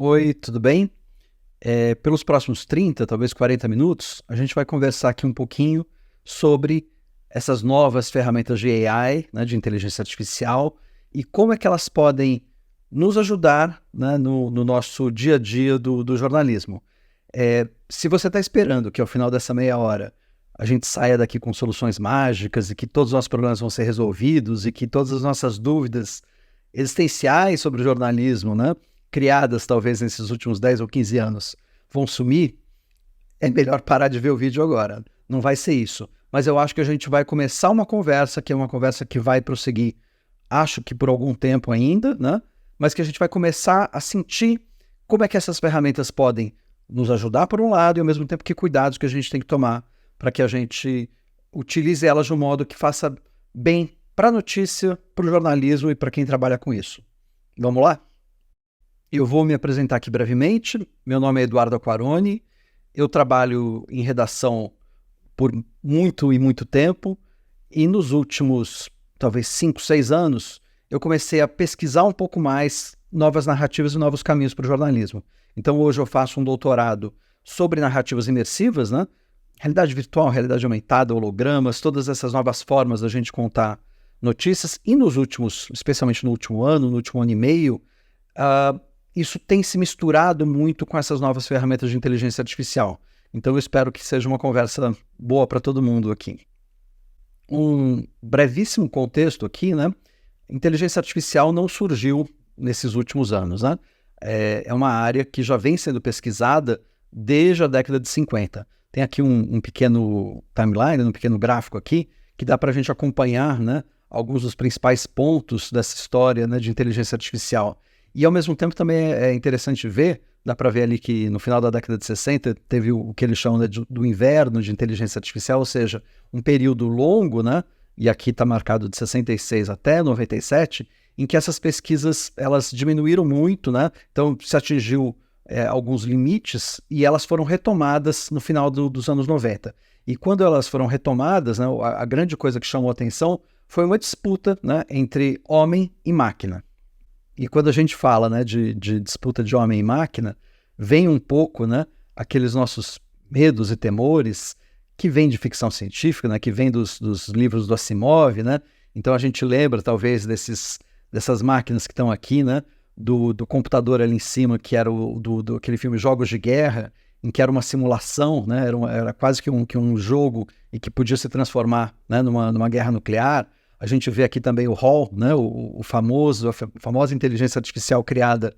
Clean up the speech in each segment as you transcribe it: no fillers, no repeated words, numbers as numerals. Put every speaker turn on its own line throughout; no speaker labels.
Oi, tudo bem? Pelos próximos 30, talvez 40 minutos, a gente vai conversar aqui um pouquinho sobre essas novas ferramentas de AI, né, de inteligência artificial, e como é que elas podem nos ajudar, né, no nosso dia a dia do jornalismo. Se você está esperando que ao final dessa meia hora a gente saia daqui com soluções mágicas e que todos os nossos problemas vão ser resolvidos e que todas as nossas dúvidas existenciais sobre o jornalismo, né, criadas talvez nesses últimos 10 ou 15 anos, vão sumir, é melhor parar de ver o vídeo agora. Não vai ser isso. Mas eu acho que a gente vai começar uma conversa, que é uma conversa que vai prosseguir, acho que por algum tempo ainda, né? Mas que a gente vai começar a sentir como é que essas ferramentas podem nos ajudar por um lado e ao mesmo tempo que cuidados que a gente tem que tomar para que a gente utilize elas de um modo que faça bem para a notícia, para o jornalismo e para quem trabalha com isso. Vamos lá? Eu vou me apresentar aqui brevemente. Meu nome é Eduardo Aquaroni. Eu trabalho em redação por muito e muito tempo. E nos últimos, talvez 5, 6 anos, eu comecei a pesquisar um pouco mais novas narrativas e novos caminhos para o jornalismo. Então hoje eu faço um doutorado sobre narrativas imersivas, né? Realidade virtual, realidade aumentada, hologramas, todas essas novas formas da gente contar notícias. E nos últimos, especialmente no último ano e meio, isso tem se misturado muito com essas novas ferramentas de inteligência artificial. Então eu espero que seja uma conversa boa para todo mundo aqui. Um brevíssimo contexto aqui, né? Inteligência artificial não surgiu nesses últimos anos, né? É uma área que já vem sendo pesquisada desde a década de 50. Tem aqui um pequeno timeline, um pequeno gráfico aqui, que dá para a gente acompanhar, né, alguns dos principais pontos dessa história, né, de inteligência artificial. E, ao mesmo tempo, também é interessante ver, dá para ver ali que no final da década de 60 teve o que eles chamam, né, do inverno de inteligência artificial, ou seja, um período longo, né, e aqui está marcado de 66 até 97, em que essas pesquisas elas diminuíram muito, né, então se atingiu alguns limites e elas foram retomadas no final dos anos 90. E quando elas foram retomadas, né, a grande coisa que chamou a atenção foi uma disputa, né, entre homem e máquina. E quando a gente fala, né, de disputa de homem e máquina, vem um pouco, né, aqueles nossos medos e temores que vêm de ficção científica, né, que vêm dos livros do Asimov, né? Então a gente lembra talvez dessas máquinas que estão aqui, né, do computador ali em cima, que era aquele filme Jogos de Guerra, em que era uma simulação, né, era quase que um jogo e que podia se transformar, né, numa guerra nuclear. A gente vê aqui também o HAL, né, a famosa inteligência artificial criada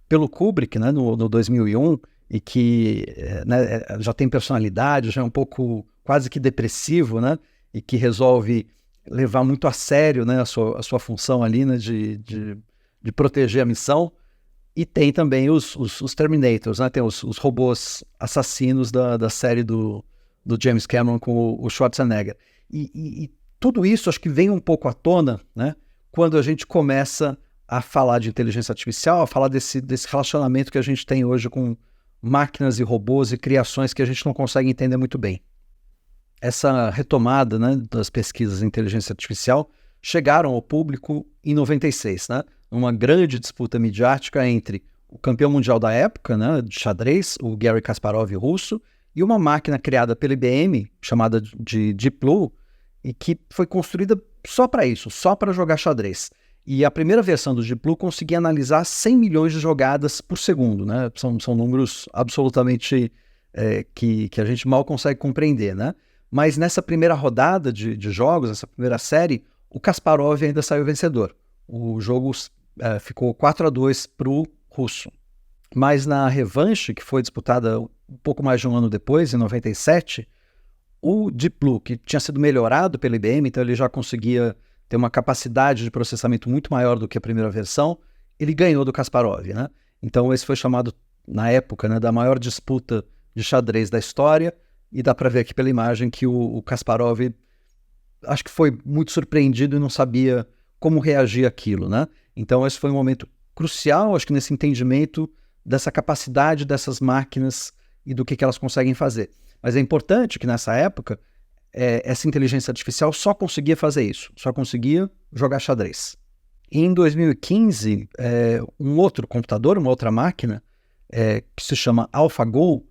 pelo Kubrick, né, no 2001, e que né, já tem personalidade, já é um pouco quase que depressivo, né, e que resolve levar muito a sério, né, a sua função ali, né, de proteger a missão. E tem também os Terminators, né, tem os robôs assassinos da série do James Cameron com o Schwarzenegger. E tudo isso acho que vem um pouco à tona, né, quando a gente começa a falar de inteligência artificial, a falar desse relacionamento que a gente tem hoje com máquinas e robôs e criações que a gente não consegue entender muito bem. Essa retomada, né, das pesquisas em inteligência artificial chegaram ao público em 96, né, uma grande disputa midiática entre o campeão mundial da época, né, de xadrez, o Garry Kasparov russo, e uma máquina criada pela IBM, chamada de Deep Blue, e que foi construída só para isso, só para jogar xadrez. E a primeira versão do Deep Blue conseguia analisar 100 milhões de jogadas por segundo, né? São números absolutamente que a gente mal consegue compreender, né? Mas nessa primeira rodada de jogos, essa primeira série, o Kasparov ainda saiu vencedor. O jogo ficou 4-2 para o russo. Mas na revanche, que foi disputada um pouco mais de um ano depois, em 97, o Deep Blue, que tinha sido melhorado pela IBM, então ele já conseguia ter uma capacidade de processamento muito maior do que a primeira versão, ele ganhou do Kasparov, né? Então esse foi chamado, na época, né, da maior disputa de xadrez da história, e dá para ver aqui pela imagem que o Kasparov acho que foi muito surpreendido e não sabia como reagir àquilo, né? Então esse foi um momento crucial, acho que nesse entendimento dessa capacidade dessas máquinas e do que elas conseguem fazer. Mas é importante que nessa época essa inteligência artificial só conseguia fazer isso, só conseguia jogar xadrez. E em 2015, um outro computador, uma outra máquina, que se chama AlphaGo,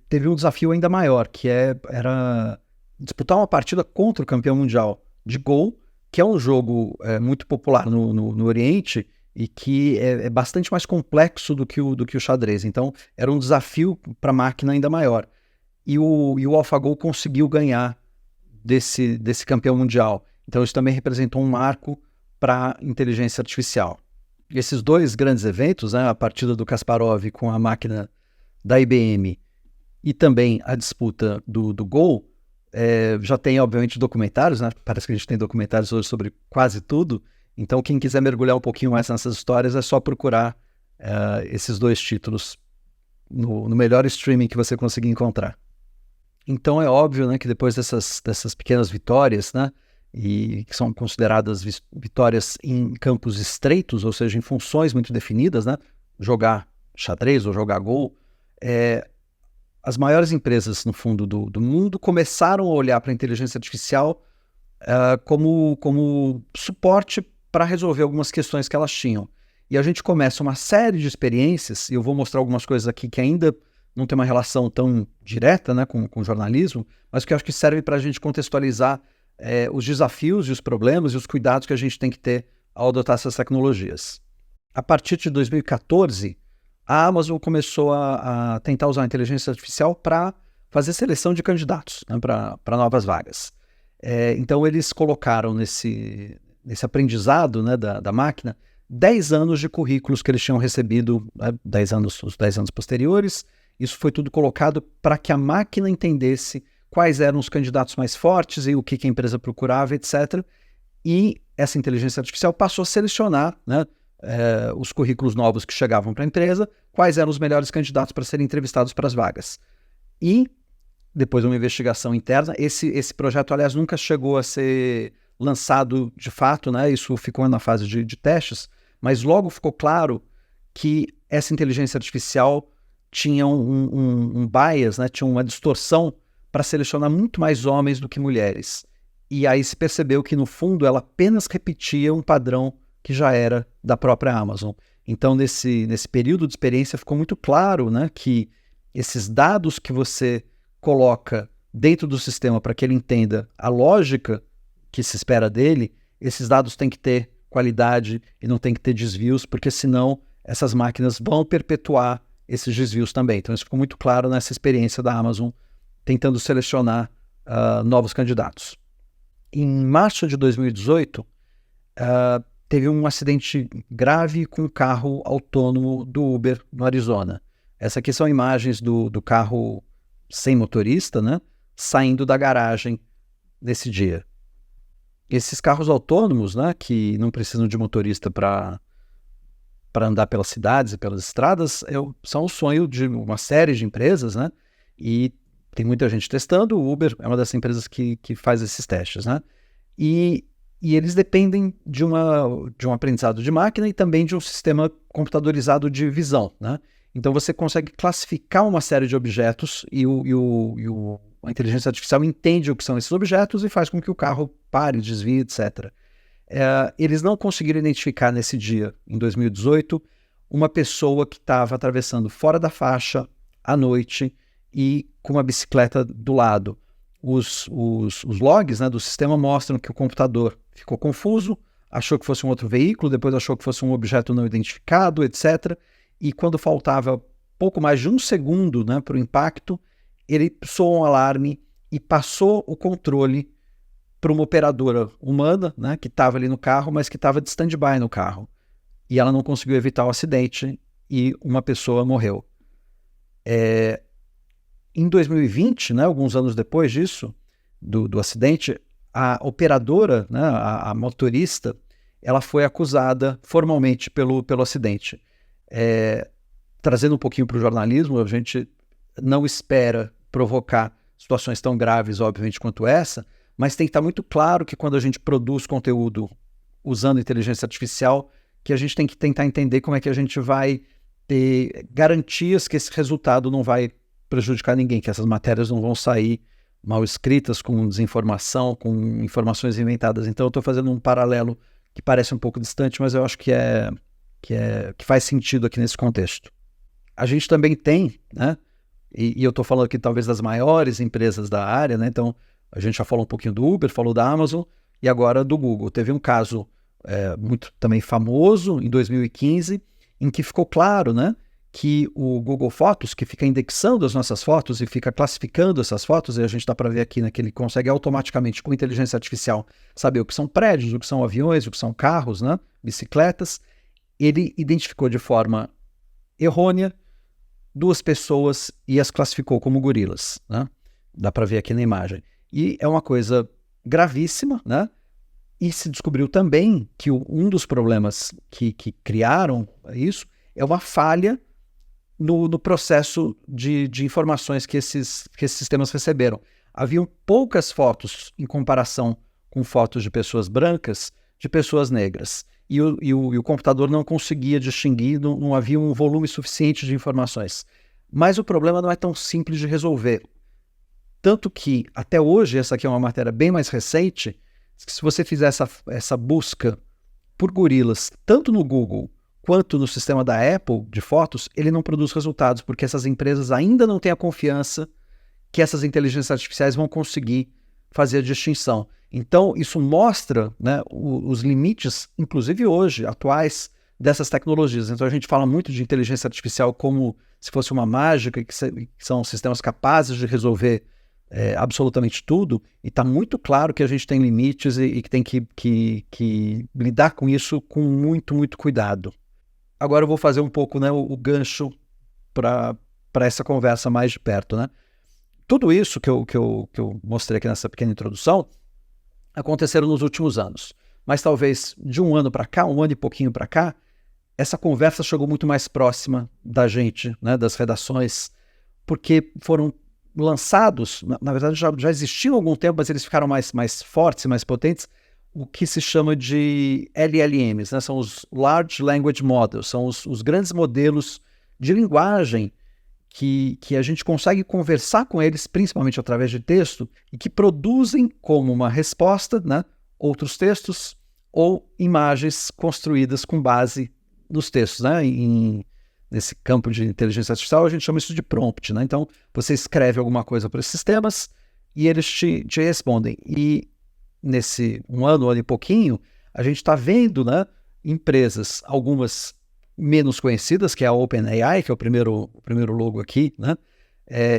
teve um desafio ainda maior, que era disputar uma partida contra o campeão mundial de Go, que é um jogo muito popular no Oriente e que é bastante mais complexo do que o xadrez. Então, era um desafio para a máquina ainda maior. E o AlphaGo conseguiu ganhar desse campeão mundial. Então, isso também representou um marco para a inteligência artificial. Esses dois grandes eventos, né, a partida do Kasparov com a máquina da IBM e também a disputa do Go, já tem, obviamente, documentários, né? Parece que a gente tem documentários hoje sobre quase tudo. Então, quem quiser mergulhar um pouquinho mais nessas histórias, é só procurar esses dois títulos no melhor streaming que você conseguir encontrar. Então, é óbvio, né, que depois dessas pequenas vitórias, né, e que são consideradas vitórias em campos estreitos, ou seja, em funções muito definidas, né, jogar xadrez ou jogar Go, as maiores empresas, no fundo, do mundo começaram a olhar para a inteligência artificial como suporte para resolver algumas questões que elas tinham. E a gente começa uma série de experiências, e eu vou mostrar algumas coisas aqui que ainda não tem uma relação tão direta, né, com o jornalismo, mas que eu acho que serve para a gente contextualizar os desafios e os problemas e os cuidados que a gente tem que ter ao adotar essas tecnologias. A partir de 2014, a Amazon começou a tentar usar a inteligência artificial para fazer seleção de candidatos, né, para novas vagas. Então, eles colocaram nesse aprendizado, né, da máquina 10 anos de currículos que eles tinham recebido, né, os 10 anos posteriores. Isso foi tudo colocado para que a máquina entendesse quais eram os candidatos mais fortes e o que a empresa procurava, etc. E essa inteligência artificial passou a selecionar, né, os currículos novos que chegavam para a empresa, quais eram os melhores candidatos para serem entrevistados para as vagas. E, depois de uma investigação interna, esse projeto, aliás, nunca chegou a ser lançado de fato, né? Isso ficou na fase de testes, mas logo ficou claro que essa inteligência artificial tinha um bias, né? Tinha uma distorção para selecionar muito mais homens do que mulheres. E aí se percebeu que, no fundo, ela apenas repetia um padrão que já era da própria Amazon. Então, nesse período de experiência, ficou muito claro, né, que esses dados que você coloca dentro do sistema para que ele entenda a lógica que se espera dele, esses dados têm que ter qualidade e não tem que ter desvios, porque senão essas máquinas vão perpetuar esses desvios também. Então, isso ficou muito claro nessa experiência da Amazon tentando selecionar novos candidatos. Em março de 2018, teve um acidente grave com um carro autônomo do Uber no Arizona. Essas aqui são imagens do carro sem motorista, né, saindo da garagem nesse dia. Esses carros autônomos, né, que não precisam de motorista para andar pelas cidades e pelas estradas, são o sonho de uma série de empresas, né, e tem muita gente testando. O Uber é uma dessas empresas que faz esses testes, né, e eles dependem de um aprendizado de máquina e também de um sistema computadorizado de visão, né? Então você consegue classificar uma série de objetos e a inteligência artificial entende o que são esses objetos e faz com que o carro pare, desvie, etc. Eles não conseguiram identificar nesse dia, em 2018, uma pessoa que estava atravessando fora da faixa à noite e com uma bicicleta do lado. Os logs, né, do sistema mostram que o computador ficou confuso, achou que fosse um outro veículo, depois achou que fosse um objeto não identificado, etc. E quando faltava pouco mais de um segundo, né, para o impacto, ele soou um alarme e passou o controle para uma operadora humana, né, que estava ali no carro, mas que estava de stand-by no carro. E ela não conseguiu evitar o acidente e uma pessoa morreu. Em 2020, né, alguns anos depois disso, do acidente, a operadora, né, a motorista, ela foi acusada formalmente pelo acidente. Trazendo um pouquinho para o jornalismo, a gente não espera provocar situações tão graves, obviamente, quanto essa, mas tem que estar muito claro que quando a gente produz conteúdo usando inteligência artificial, que a gente tem que tentar entender como é que a gente vai ter garantias que esse resultado não vai prejudicar ninguém, que essas matérias não vão sair mal escritas, com desinformação, com informações inventadas. Então eu estou fazendo um paralelo que parece um pouco distante, mas eu acho que faz sentido aqui nesse contexto. A gente também tem, né? E eu estou falando aqui talvez das maiores empresas da área, né? Então, a gente já falou um pouquinho do Uber, falou da Amazon e agora do Google. Teve um caso muito também famoso em 2015, em que ficou claro, né, que o Google Fotos, que fica indexando as nossas fotos e fica classificando essas fotos, e a gente dá para ver aqui, né, que ele consegue automaticamente, com inteligência artificial, saber o que são prédios, o que são aviões, o que são carros, né, bicicletas. Ele identificou de forma errônea 2 pessoas e as classificou como gorilas, né? Dá para ver aqui na imagem. E é uma coisa gravíssima, né? E se descobriu também que um dos problemas que criaram isso é uma falha no processo de informações que esses sistemas receberam. Haviam poucas fotos em comparação com fotos de pessoas brancas, de pessoas negras. E o computador não conseguia distinguir, não havia um volume suficiente de informações. Mas o problema não é tão simples de resolver. Tanto que, até hoje, essa aqui é uma matéria bem mais recente, se você fizer essa busca por gorilas, tanto no Google quanto no sistema da Apple de fotos, ele não produz resultados, porque essas empresas ainda não têm a confiança que essas inteligências artificiais vão conseguir fazer a distinção. Então, isso mostra, né, os limites, inclusive hoje, atuais, dessas tecnologias. Então, a gente fala muito de inteligência artificial como se fosse uma mágica, que são sistemas capazes de resolver absolutamente tudo, e está muito claro que a gente tem limites e que tem que lidar com isso com muito, muito cuidado. Agora eu vou fazer um pouco, né, o gancho para essa conversa mais de perto, né? Tudo isso que eu mostrei aqui nessa pequena introdução aconteceram nos últimos anos. Mas talvez de um ano para cá, um ano e pouquinho para cá, essa conversa chegou muito mais próxima da gente, né, das redações, porque foram lançados, na verdade já existiam há algum tempo, mas eles ficaram mais fortes e mais potentes, o que se chama de LLMs, né? São os Large Language Models, são os grandes modelos de linguagem que a gente consegue conversar com eles, principalmente através de texto, e que produzem como uma resposta, né, outros textos ou imagens construídas com base nos textos, né? Nesse campo de inteligência artificial, a gente chama isso de prompt, né? Então, você escreve alguma coisa para esses sistemas e eles te respondem. E nesse um ano e pouquinho, a gente está vendo, né, empresas, algumas menos conhecidas, que é a OpenAI, que é o primeiro logo aqui, né?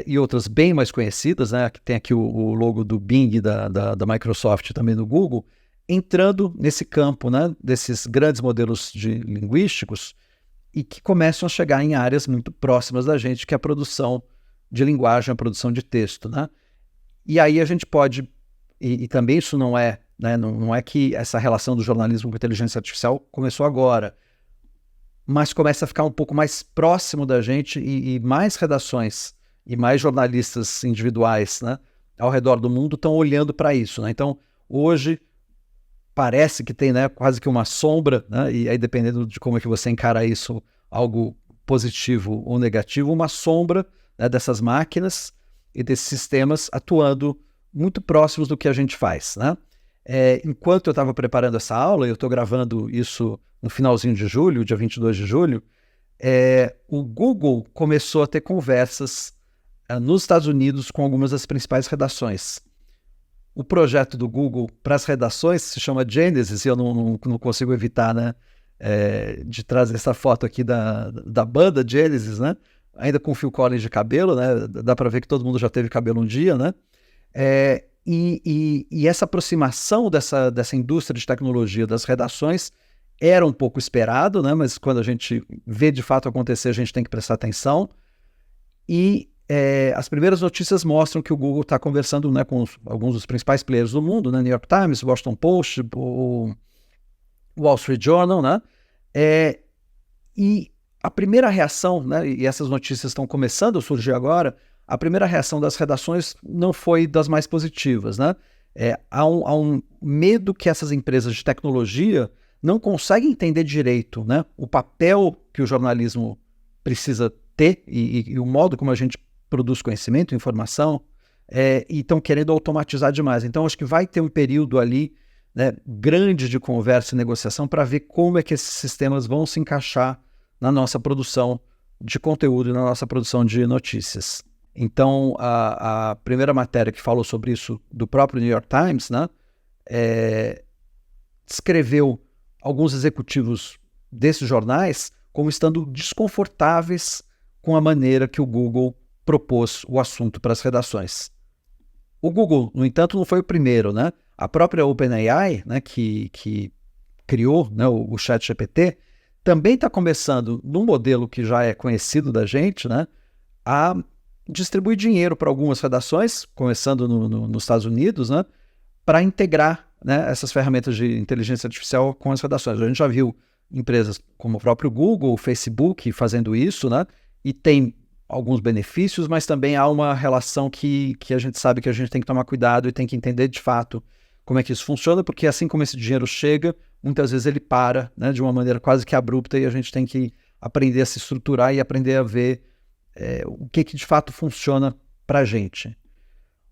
E outras bem mais conhecidas, né? Tem aqui o logo do Bing, da Microsoft, também do Google, entrando nesse campo, né, desses grandes modelos linguísticos e que começam a chegar em áreas muito próximas da gente, que é a produção de linguagem, a produção de texto, né? E aí a gente pode, e também isso não é, né, não é que essa relação do jornalismo com a inteligência artificial começou agora, mas começa a ficar um pouco mais próximo da gente e mais redações e mais jornalistas individuais, né, ao redor do mundo estão olhando para isso, né? Então, hoje parece que tem, né, quase que uma sombra, né, e aí dependendo de como é que você encara isso, algo positivo ou negativo, uma sombra, né, dessas máquinas e desses sistemas atuando muito próximos do que a gente faz, né? Enquanto eu estava preparando essa aula, eu estou gravando isso no finalzinho de julho, dia 22 de julho, o Google começou a ter conversas nos Estados Unidos com algumas das principais redações. O projeto do Google para as redações se chama Genesis, e eu não consigo evitar, né, de trazer essa foto aqui da banda Genesis, né? Ainda com Phil Collins de cabelo, né? Dá para ver que todo mundo já teve cabelo um dia, né? E essa aproximação dessa indústria de tecnologia das redações era um pouco esperado, né? Mas quando a gente vê de fato acontecer, a gente tem que prestar atenção. E as primeiras notícias mostram que o Google está conversando, né, com alguns dos principais players do mundo, né? New York Times, Washington Post, o Wall Street Journal, né? E a primeira reação, né, e essas notícias estão começando a surgir agora, a primeira reação das redações não foi das mais positivas, né? Há um medo que essas empresas de tecnologia não conseguem entender direito, né, o papel que o jornalismo precisa ter e o modo como a gente produz conhecimento, informação, e estão querendo automatizar demais. Então, acho que vai ter um período ali, né, grande de conversa e negociação para ver como é que esses sistemas vão se encaixar na nossa produção de conteúdo e na nossa produção de notícias. Então, a primeira matéria que falou sobre isso do próprio New York Times, né, descreveu alguns executivos desses jornais como estando desconfortáveis com a maneira que o Google propôs o assunto para as redações. O Google, no entanto, não foi o primeiro, né? A própria OpenAI, né, que criou, né, o ChatGPT, também está começando, num modelo que já é conhecido da gente, né, a distribuir dinheiro para algumas redações, começando nos Estados Unidos, né, para integrar, né, essas ferramentas de inteligência artificial com as redações. A gente já viu empresas como o próprio Google, o Facebook fazendo isso, né, e tem alguns benefícios, mas também há uma relação que a gente sabe que a gente tem que tomar cuidado e tem que entender de fato como é que isso funciona, porque assim como esse dinheiro chega, muitas vezes ele para, né, de uma maneira quase que abrupta, e a gente tem que aprender a se estruturar e aprender a ver o que de fato funciona para a gente.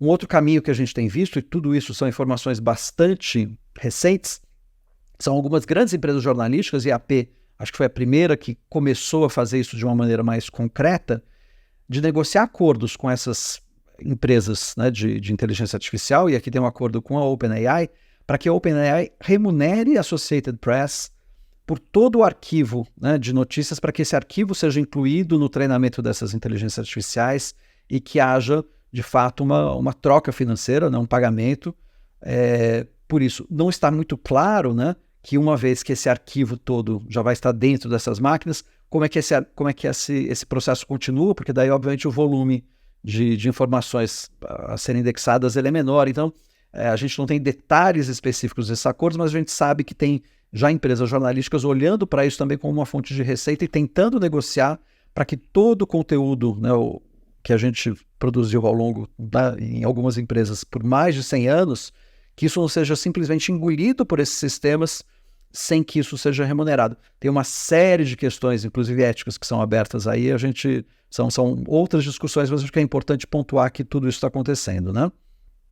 Um outro caminho que a gente tem visto, e tudo isso são informações bastante recentes, são algumas grandes empresas jornalísticas, e a AP acho que foi a primeira que começou a fazer isso de uma maneira mais concreta, de negociar acordos com essas empresas, né, de inteligência artificial, e aqui tem um acordo com a OpenAI, para que a OpenAI remunere a Associated Press por todo o arquivo, né, de notícias, para que esse arquivo seja incluído no treinamento dessas inteligências artificiais e que haja, de fato, uma troca financeira, né, um pagamento. Por isso, não está muito claro, né, que uma vez que esse arquivo todo já vai estar dentro dessas máquinas, como é que esse processo continua, porque daí, obviamente, o volume de informações a serem indexadas ele é menor. Então, a gente não tem detalhes específicos desses acordos, mas a gente sabe que tem já empresas jornalísticas olhando para isso também como uma fonte de receita e tentando negociar para que todo o conteúdo, né, que a gente produziu ao longo, em algumas empresas, por mais de 100 anos, que isso não seja simplesmente engolido por esses sistemas sem que isso seja remunerado. Tem uma série de questões, inclusive éticas, que são abertas aí, são outras discussões, mas acho que é importante pontuar que tudo isso está acontecendo, né?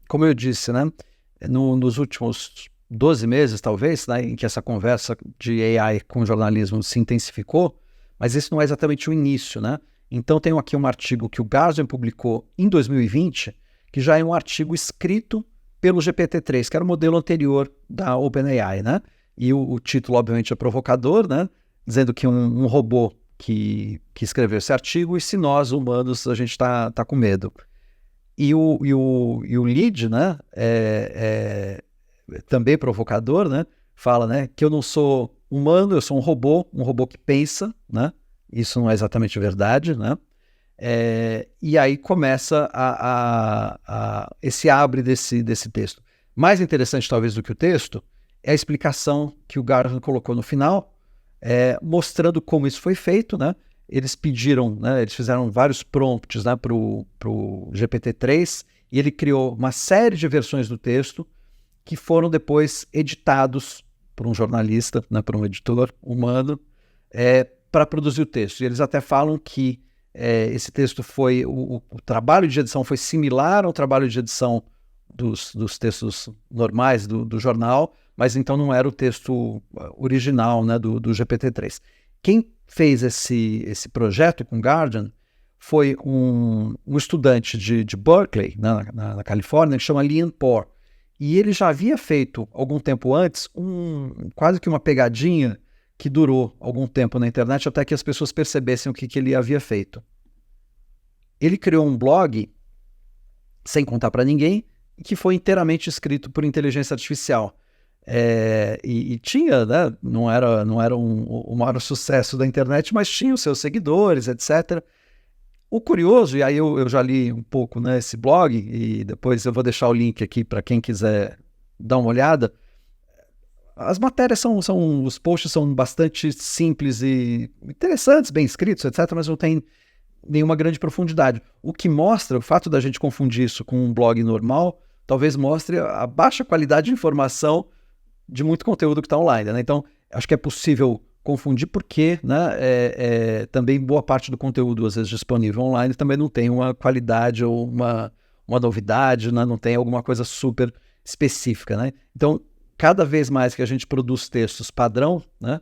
Como eu disse, né, nos últimos 12 meses, talvez, né, em que essa conversa de AI com o jornalismo se intensificou, mas esse não é exatamente o início, né? Então tenho aqui um artigo que o Guardian publicou em 2020, que já é um artigo escrito pelo GPT-3, que era o modelo anterior da OpenAI, né? E o título, obviamente, é provocador, né? Dizendo que um robô que escreveu esse artigo, e se nós, humanos, a gente está com medo. E o lead, né, também provocador, né, fala, né, que eu não sou humano, eu sou um robô que pensa, né? Isso não é exatamente verdade, né? E aí começa esse abre desse texto. Mais interessante, talvez, do que o texto é a explicação que o Garland colocou no final, mostrando como isso foi feito, né? Eles pediram, né, eles fizeram vários prompts, né, para o GPT-3, e ele criou uma série de versões do texto que foram depois editados por um jornalista, né, por um editor humano, para produzir o texto. E eles até falam que esse texto foi, o trabalho de edição foi similar ao trabalho de edição dos textos normais do jornal, mas então não era o texto original, né, do GPT-3. Quem fez esse projeto com Guardian foi um estudante de Berkeley, né, na Califórnia, que chama Lian Por. E ele já havia feito, algum tempo antes, quase que uma pegadinha que durou algum tempo na internet até que as pessoas percebessem o que ele havia feito. Ele criou um blog, sem contar para ninguém, que foi inteiramente escrito por inteligência artificial. E tinha, né, não era o maior sucesso da internet, mas tinha os seus seguidores, etc. O curioso, e aí eu já li um pouco, né, esse blog, e depois eu vou deixar o link aqui para quem quiser dar uma olhada. As matérias os posts são bastante simples e interessantes, bem escritos, etc., mas não tem nenhuma grande profundidade. O que mostra, o fato da gente confundir isso com um blog normal, talvez mostre a baixa qualidade de informação de muito conteúdo que está online, né? Então, acho que é possível confundir porque, né, também boa parte do conteúdo, às vezes, disponível online também não tem uma qualidade ou uma novidade, né? Não tem alguma coisa super específica, né? Então, cada vez mais que a gente produz textos padrão, né,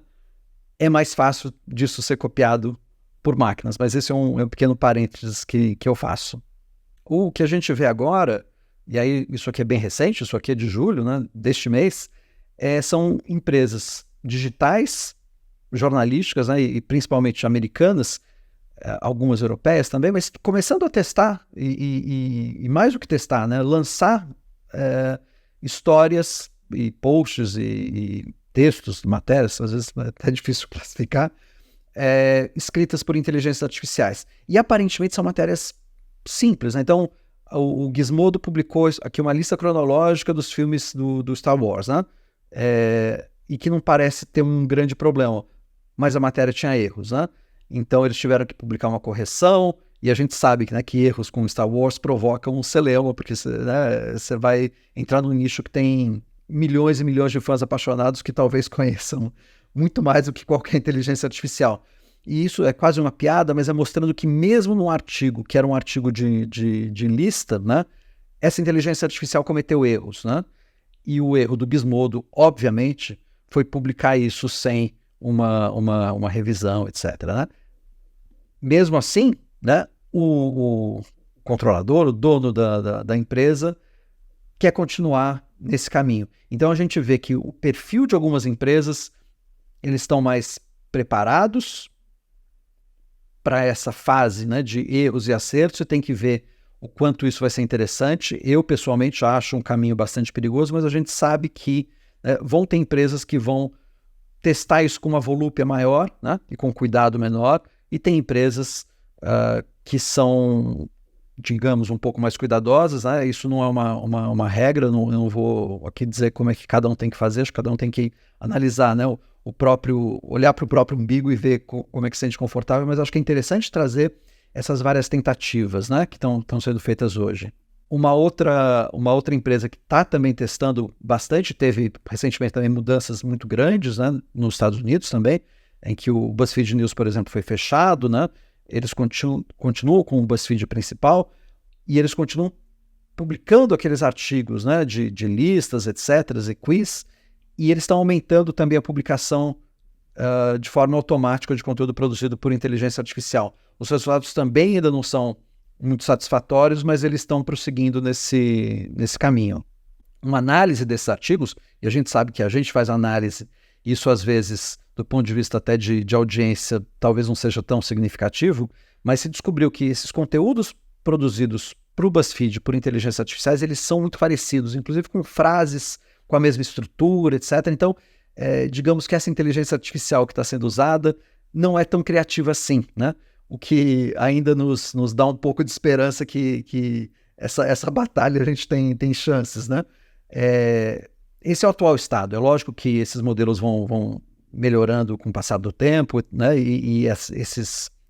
é mais fácil disso ser copiado por máquinas, mas esse é um pequeno parênteses que eu faço. O que a gente vê agora, e aí isso aqui é bem recente, isso aqui é de julho, né, deste mês, são empresas digitais, jornalísticas, né, e principalmente americanas, algumas europeias também, mas começando a testar, e mais do que testar, né, lançar histórias e posts e textos, matérias, às vezes é até difícil classificar, escritas por inteligências artificiais. E aparentemente são matérias simples, né? Então, o Gizmodo publicou aqui uma lista cronológica dos filmes do Star Wars, né? E que não parece ter um grande problema, mas a matéria tinha erros, né? Então eles tiveram que publicar uma correção, e a gente sabe que, né, que erros com Star Wars provocam um celeuma, porque você vai entrar num nicho que tem milhões e milhões de fãs apaixonados que talvez conheçam muito mais do que qualquer inteligência artificial. E isso é quase uma piada, mas é mostrando que mesmo num artigo, que era um artigo de lista, né, essa inteligência artificial cometeu erros, né? E o erro do Gizmodo, obviamente, foi publicar isso sem uma revisão, etc., né? Mesmo assim, né, o controlador, o dono da empresa, quer continuar nesse caminho. Então a gente vê que o perfil de algumas empresas, eles estão mais preparados para essa fase, né, de erros e acertos. Você tem que ver o quanto isso vai ser interessante. Eu, pessoalmente, acho um caminho bastante perigoso, mas a gente sabe que vão ter empresas que vão testar isso com uma volúpia maior, né, e com cuidado menor, e tem empresas que são, digamos, um pouco mais cuidadosas, né? Isso não é uma regra, eu não vou aqui dizer como é que cada um tem que fazer, acho que cada um tem que analisar, né, olhar para o próprio umbigo e ver como é que se sente confortável, mas acho que é interessante trazer essas várias tentativas, né, que estão sendo feitas hoje. Uma outra empresa que está também testando bastante, teve recentemente também mudanças muito grandes, né, nos Estados Unidos também, em que o BuzzFeed News, por exemplo, foi fechado, né? Eles continuam com o BuzzFeed principal e eles continuam publicando aqueles artigos, né, de listas, etc., e quiz, e eles estão aumentando também a publicação de forma automática de conteúdo produzido por inteligência artificial. Os resultados também ainda não são muito satisfatórios, mas eles estão prosseguindo nesse caminho. Uma análise desses artigos, e a gente sabe que a gente faz análise, isso às vezes, do ponto de vista até de audiência, talvez não seja tão significativo, mas se descobriu que esses conteúdos produzidos para o BuzzFeed, por inteligências artificiais, eles são muito parecidos, inclusive com frases com a mesma estrutura, etc. Então, digamos que essa inteligência artificial que está sendo usada não é tão criativa assim, né? O que ainda nos dá um pouco de esperança que essa batalha a gente tem chances, né? Esse é o atual estado. É lógico que esses modelos vão melhorando com o passar do tempo, né? E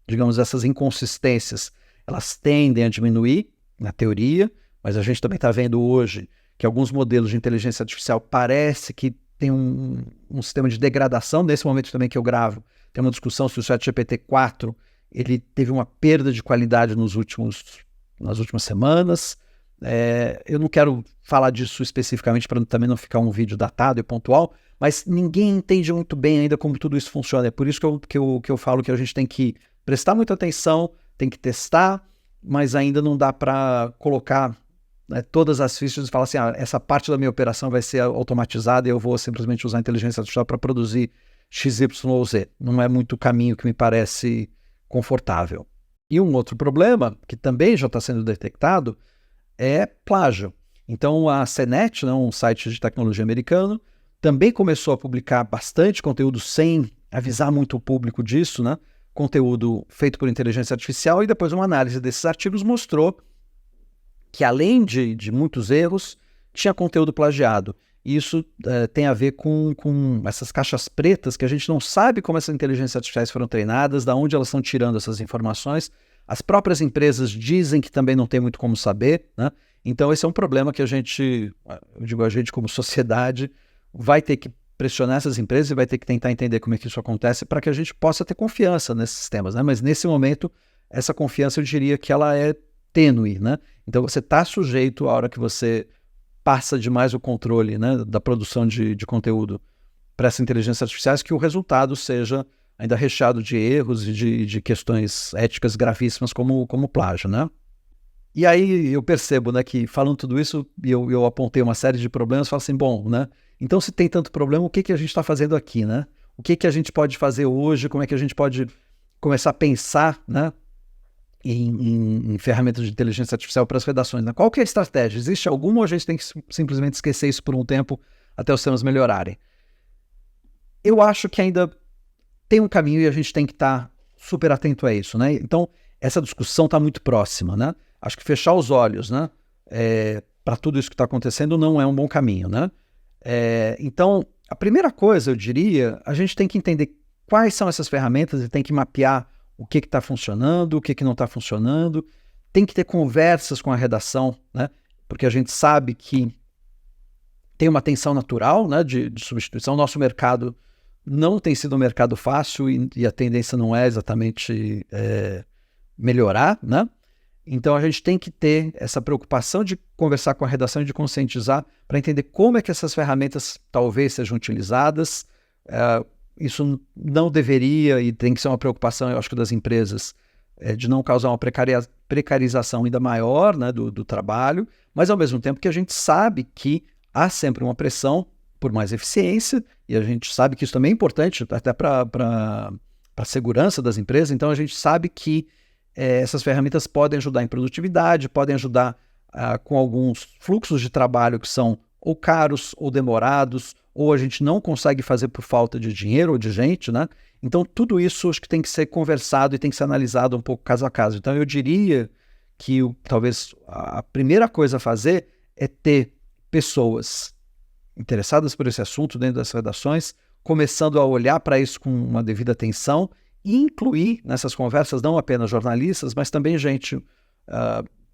digamos, essas inconsistências, elas tendem a diminuir na teoria, mas a gente também está vendo hoje que alguns modelos de inteligência artificial parece que tem um sistema de degradação. Nesse momento também que eu gravo, tem uma discussão se o ChatGPT-4 ele teve uma perda de qualidade nas últimas semanas. Eu não quero falar disso especificamente para também não ficar um vídeo datado e pontual, mas ninguém entende muito bem ainda como tudo isso funciona. É por isso que eu falo que a gente tem que prestar muita atenção, tem que testar, mas ainda não dá para colocar, né, todas as fichas e falar assim, essa parte da minha operação vai ser automatizada e eu vou simplesmente usar a inteligência artificial para produzir X, Y ou Z. Não é muito o caminho que me parece confortável. E um outro problema, que também já está sendo detectado, é plágio. Então a CNET, né, um site de tecnologia americano, também começou a publicar bastante conteúdo sem avisar muito o público disso, né? Conteúdo feito por inteligência artificial, e depois uma análise desses artigos mostrou que, além de muitos erros, tinha conteúdo plagiado. E isso tem a ver com essas caixas pretas, que a gente não sabe como essas inteligências artificiais foram treinadas, de onde elas estão tirando essas informações. As próprias empresas dizem que também não tem muito como saber, né? Então esse é um problema que a gente como sociedade, vai ter que pressionar essas empresas e vai ter que tentar entender como é que isso acontece para que a gente possa ter confiança nesses sistemas, né? Mas nesse momento, essa confiança eu diria que ela é tênue, né? Então você está sujeito, à hora que você passa demais o controle, né, da produção de conteúdo para essas inteligências artificiais, que o resultado seja ainda recheado de erros e de questões éticas gravíssimas como plágio, né? E aí eu percebo, né, que falando tudo isso, eu apontei uma série de problemas, falo assim, bom, né, então se tem tanto problema, o que que a gente está fazendo aqui, né? O que que a gente pode fazer hoje, como é que a gente pode começar a pensar, né, em ferramentas de inteligência artificial para as redações, né? Qual que é a estratégia? Existe alguma ou a gente tem que simplesmente esquecer isso por um tempo até os temas melhorarem? Eu acho que ainda tem um caminho e a gente tem que estar super atento a isso, né? Então, essa discussão está muito próxima, né? Acho que fechar os olhos, né, para tudo isso que está acontecendo não é um bom caminho, né? Então, a primeira coisa, eu diria, a gente tem que entender quais são essas ferramentas e tem que mapear o que está funcionando, o que não está funcionando. Tem que ter conversas com a redação, né? Porque a gente sabe que tem uma tensão natural, né, de substituição. Nosso mercado não tem sido um mercado fácil e a tendência não é exatamente melhorar, né? Então a gente tem que ter essa preocupação de conversar com a redação e de conscientizar para entender como é que essas ferramentas talvez sejam utilizadas. Isso não deveria e tem que ser uma preocupação, eu acho que das empresas, de não causar uma precarização ainda maior, né, do trabalho, mas ao mesmo tempo que a gente sabe que há sempre uma pressão por mais eficiência e a gente sabe que isso também é importante até para a segurança das empresas. Então a gente sabe que essas ferramentas podem ajudar em produtividade, podem ajudar com alguns fluxos de trabalho que são ou caros ou demorados, ou a gente não consegue fazer por falta de dinheiro ou de gente, né? Então tudo isso acho que tem que ser conversado e tem que ser analisado um pouco caso a caso. Então eu diria que talvez a primeira coisa a fazer é ter pessoas interessadas por esse assunto dentro das redações, começando a olhar para isso com uma devida atenção e incluir nessas conversas não apenas jornalistas, mas também gente,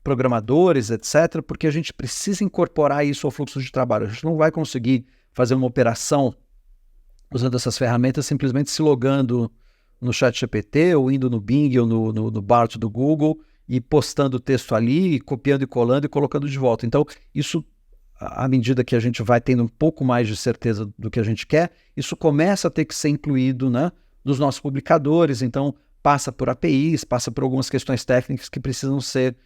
programadores, etc., porque a gente precisa incorporar isso ao fluxo de trabalho. A gente não vai conseguir fazer uma operação usando essas ferramentas simplesmente se logando no ChatGPT ou indo no Bing ou no Bart do Google e postando o texto ali, copiando e colando e colocando de volta. Então, isso, à medida que a gente vai tendo um pouco mais de certeza do que a gente quer, isso começa a ter que ser incluído, né, dos nossos publicadores. Então passa por APIs, passa por algumas questões técnicas que precisam ser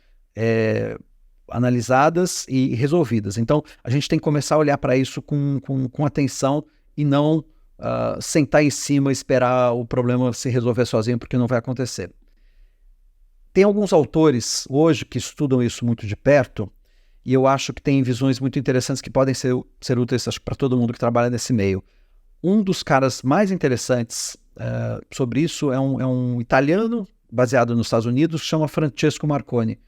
analisadas e resolvidas. Então a gente tem que começar a olhar para isso com atenção e não sentar em cima e esperar o problema se resolver sozinho, porque não vai acontecer. Tem alguns autores hoje que estudam isso muito de perto e eu acho que tem visões muito interessantes que podem ser úteis para todo mundo que trabalha nesse meio. Um dos caras mais interessantes sobre isso é um italiano baseado nos Estados Unidos que chama Francesco Marconi.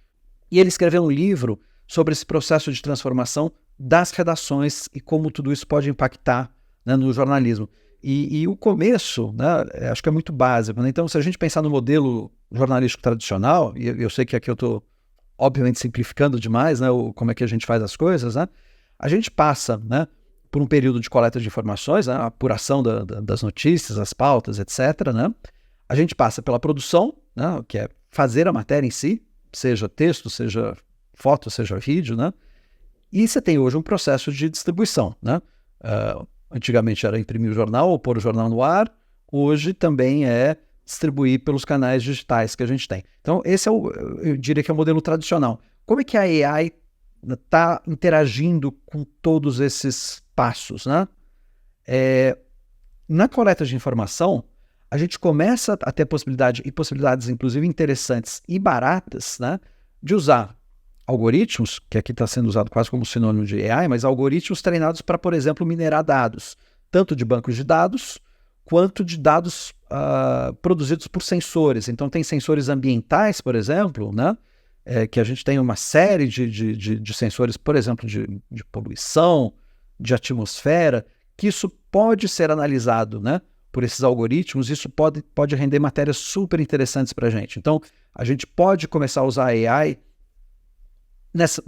E ele escreveu um livro sobre esse processo de transformação das redações e como tudo isso pode impactar, né, no jornalismo. E o começo, né, acho que é muito básico, né? Então, se a gente pensar no modelo jornalístico tradicional, e eu sei que aqui eu estou obviamente simplificando demais, né, como é que a gente faz as coisas, né? A gente passa, né, por um período de coleta de informações, né, a apuração das notícias, as pautas, etc., né? A gente passa pela produção, né, que é fazer a matéria em si, seja texto, seja foto, seja vídeo, né? E você tem hoje um processo de distribuição, né? Antigamente era imprimir o jornal ou pôr o jornal no ar, hoje também é distribuir pelos canais digitais que a gente tem. Então esse é eu diria que é o modelo tradicional. Como é que a AI está interagindo com todos esses passos, né? Na coleta de informação, a gente começa a ter possibilidades inclusive interessantes e baratas, né, de usar algoritmos, que aqui está sendo usado quase como sinônimo de AI, mas algoritmos treinados para, por exemplo, minerar dados, tanto de bancos de dados, quanto de dados produzidos por sensores. Então tem sensores ambientais, por exemplo, né, que a gente tem uma série de sensores, por exemplo, de poluição, de atmosfera, que isso pode ser analisado, né, por esses algoritmos. Isso pode render matérias super interessantes para a gente. Então, a gente pode começar a usar a AI nessa